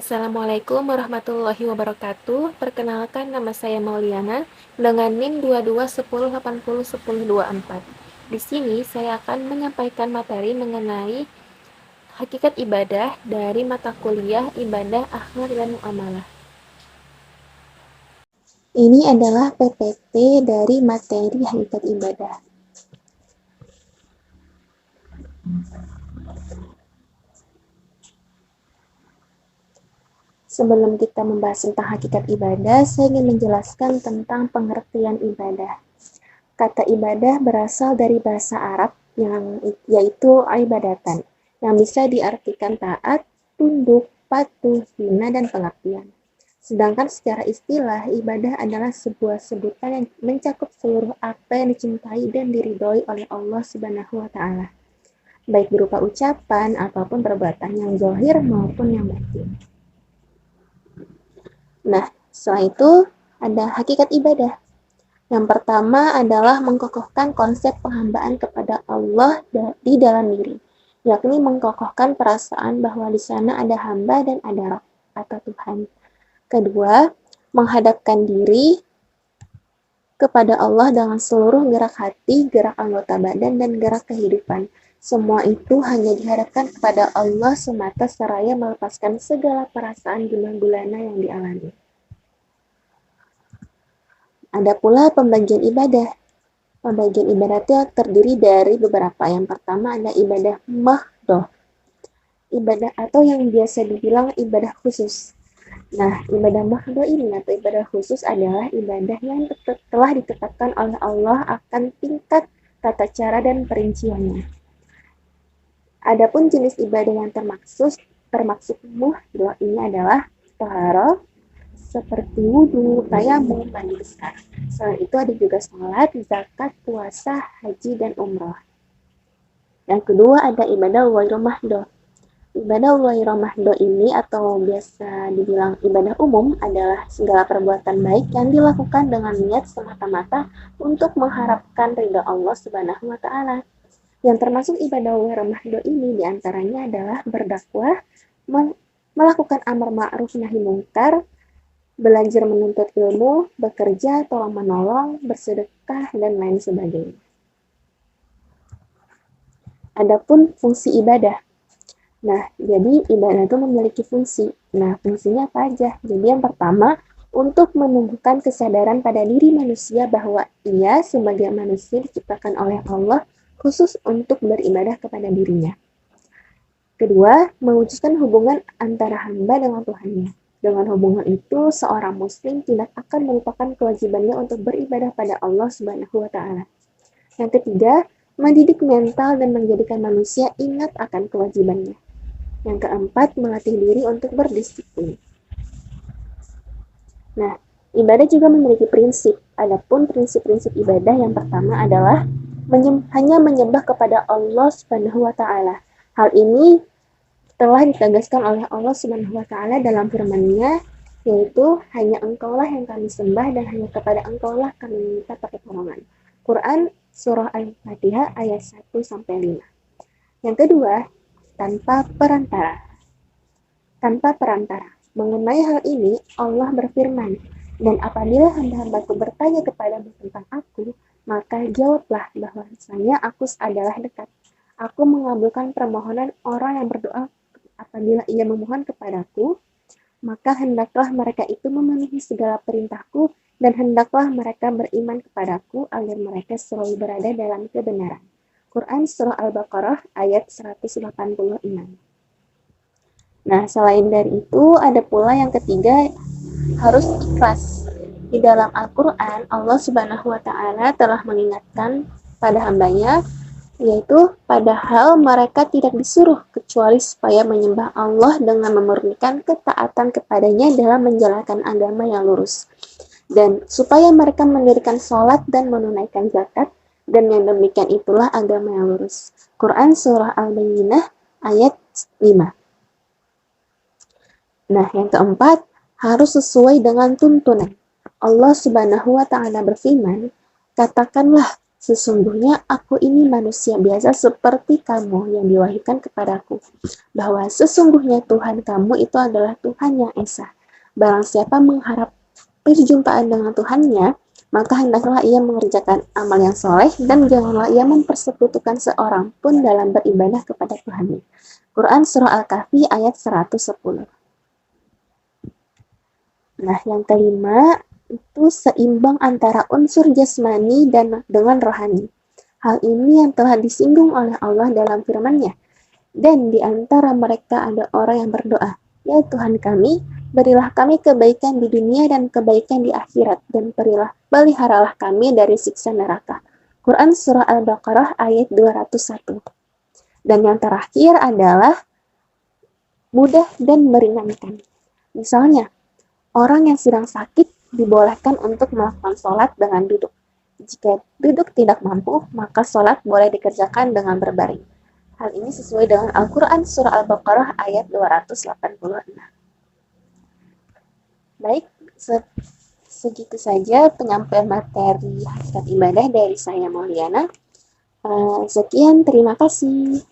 Assalamualaikum warahmatullahi wabarakatuh. Perkenalkan, nama saya Mauliana dengan NIM 2210801024. Di sini saya akan menyampaikan materi mengenai hakikat ibadah dari mata kuliah Ibadah, Akhlak, dan Muamalah. Ini adalah PPT dari materi hakikat ibadah. Sebelum kita membahas tentang hakikat ibadah, saya ingin menjelaskan tentang pengertian ibadah. Kata ibadah berasal dari bahasa Arab yaitu ibadatan, yang bisa diartikan taat, tunduk, patuh, hina, dan pengabdian. Sedangkan secara istilah, ibadah adalah sebuah sebutan yang mencakup seluruh apa yang dicintai dan diridhoi oleh Allah Subhanahu wa Ta'ala, baik berupa ucapan ataupun perbuatan yang zahir maupun yang batin. Nah, setelah itu ada hakikat ibadah. Yang pertama adalah mengkokohkan konsep penghambaan kepada Allah di dalam diri, yakni mengkokohkan perasaan bahwa di sana ada hamba dan ada Rabb atau Tuhan. Kedua, menghadapkan diri kepada Allah dengan seluruh gerak hati, gerak anggota badan, dan gerak kehidupan. Semua itu hanya dihadapkan kepada Allah semata seraya melepaskan segala perasaan gundah gulana yang dialami. Ada pula pembagian ibadah. Pembagian ibadah itu terdiri dari beberapa. Yang pertama ada ibadah mahdoh. Ibadah atau yang biasa dibilang ibadah khusus. Nah, ibadah mahdoh ini atau ibadah khusus adalah ibadah yang telah ditetapkan oleh Allah akan tingkat, tata cara, dan perinciannya. Adapun jenis ibadah yang termaksud mahdoh ini adalah taharah, seperti wudhu, tayamum, mandi besar. Selain itu ada juga sholat, zakat, puasa, haji, dan umroh. Yang kedua ada ibadah ghairu mahdoh. Ibadah ghairu mahdoh ini atau biasa dibilang ibadah umum adalah segala perbuatan baik yang dilakukan dengan niat semata-mata untuk mengharapkan ridha Allah Subhanahu wa Ta'ala. Yang termasuk ibadah ghairu mahdoh ini diantaranya adalah berdakwah, melakukan amar ma'ruf nahi mungkar, belajar menuntut ilmu, bekerja, tolong menolong, bersedekah, dan lain sebagainya. Adapun fungsi ibadah. Nah, jadi ibadah itu memiliki fungsi. Nah, fungsinya apa aja? Jadi yang pertama, untuk menumbuhkan kesadaran pada diri manusia bahwa ia sebagai manusia diciptakan oleh Allah khusus untuk beribadah kepada dirinya. Kedua, mewujudkan hubungan antara hamba dengan Tuhannya. Dengan hubungan itu, seorang muslim tidak akan melupakan kewajibannya untuk beribadah pada Allah Subhanahu wa Ta'ala. Yang ketiga, mendidik mental dan menjadikan manusia ingat akan kewajibannya. Yang keempat, melatih diri untuk berdisiplin. Nah, ibadah juga memiliki prinsip. Adapun prinsip-prinsip ibadah yang pertama adalah hanya menyembah kepada Allah Subhanahu wa Ta'ala. Hal ini telah ditegaskan oleh Allah Subhanahu wa Ta'ala dalam firman-Nya, yaitu hanya Engkaulah yang kami sembah dan hanya kepada Engkaulah kami minta pertolongan. Quran surah Al-Fatihah ayat 1-5. Yang kedua, tanpa perantara. Tanpa perantara. Mengenai hal ini, Allah berfirman, dan apabila hamba-hambaku bertanya kepadamu tentang aku, maka jawablah bahwasanya aku adalah dekat. Aku mengabulkan permohonan orang yang berdoa apabila ia memohon kepadaku, maka hendaklah mereka itu memenuhi segala perintahku dan hendaklah mereka beriman kepadaku agar mereka selalu berada dalam kebenaran. Quran surah Al-Baqarah ayat 186. Nah, selain dari itu ada pula yang ketiga, harus ikhlas. Di dalam Al-Quran, Allah Subhanahu wa Ta'ala telah mengingatkan pada hambanya, yaitu padahal mereka tidak disuruh kecuali supaya menyembah Allah dengan memurnikan ketaatan kepadanya dalam menjalankan agama yang lurus, dan supaya mereka mendirikan sholat dan menunaikan zakat, dan yang demikian itulah agama yang lurus. Quran surah Al-Bayyinah ayat 5. Nah, yang keempat, harus sesuai dengan tuntunan. Allah Subhanahu wa Ta'ala berfirman, katakanlah, Sesungguhnya aku ini manusia biasa seperti kamu yang diwahyukan kepadaku, bahwa sesungguhnya Tuhan kamu itu adalah Tuhan yang esa. Barang siapa mengharap perjumpaan dengan Tuhannya, maka hendaklah ia mengerjakan amal yang soleh dan janganlah ia mempersekutukan seorang pun dalam beribadah kepada Tuhannya. Quran Surah Al-Kahfi ayat 110. Nah, yang kelima itu seimbang antara unsur jasmani dan dengan rohani. Hal ini yang telah disinggung oleh Allah dalam firman-Nya. Dan di antara mereka ada orang yang berdoa, "Ya Tuhan kami, berilah kami kebaikan di dunia dan kebaikan di akhirat, dan peliharalah kami dari siksa neraka." Quran Surah Al-Baqarah ayat 201. Dan yang terakhir adalah mudah dan meringankan. Misalnya, orang yang sedang sakit dibolehkan untuk melakukan sholat dengan duduk. Jika duduk tidak mampu, maka sholat boleh dikerjakan dengan berbaring. Hal ini sesuai dengan Al-Quran Surah Al-Baqarah ayat 286. Baik, segitu saja penyampaian materi hakikat ibadah dari saya Mauliana. Sekian, terima kasih.